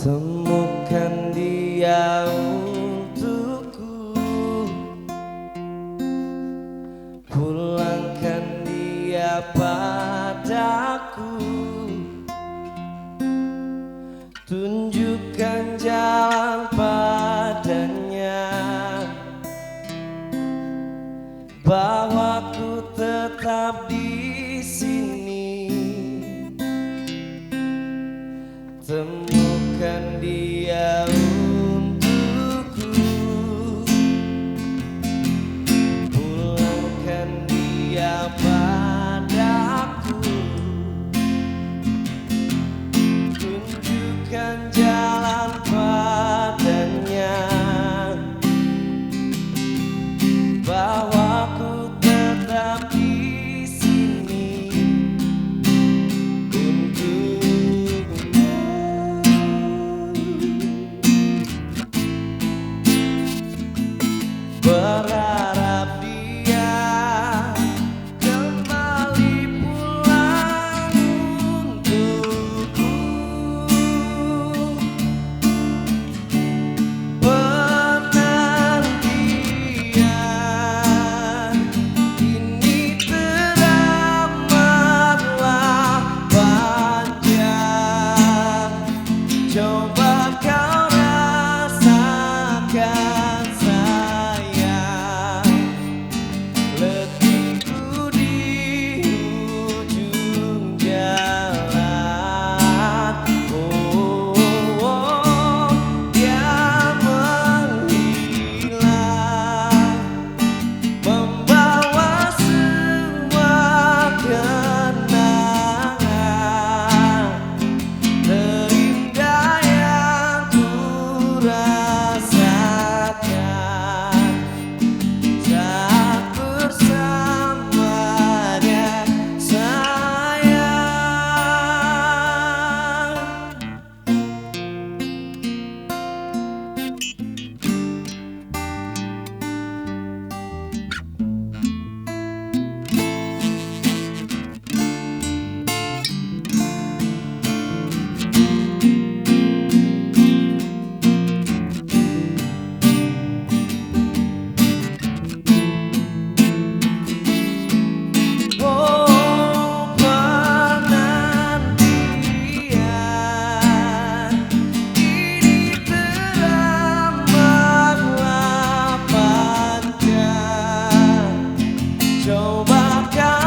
Temukan dia untukku, pulangkan dia padaku, tunjukkan jalan padanya, bahwa ku tetap di sini. Temukan dia untukku, pulangkan dia padaku, tunjukkan jalan padanya, bahwa ku tetap di sini untukmu. Berharap dia kembali pulang untukku. Penantian ini teramatlah panjang. Coba kau rasakan sayang, letihku di ujung jalan. Oh, oh, dia menghilang, membawa semua kenangan terindah yang ku rasakan saat bersamanya, sayang. Oh, penantian ini teramatlah panjang. Coba kau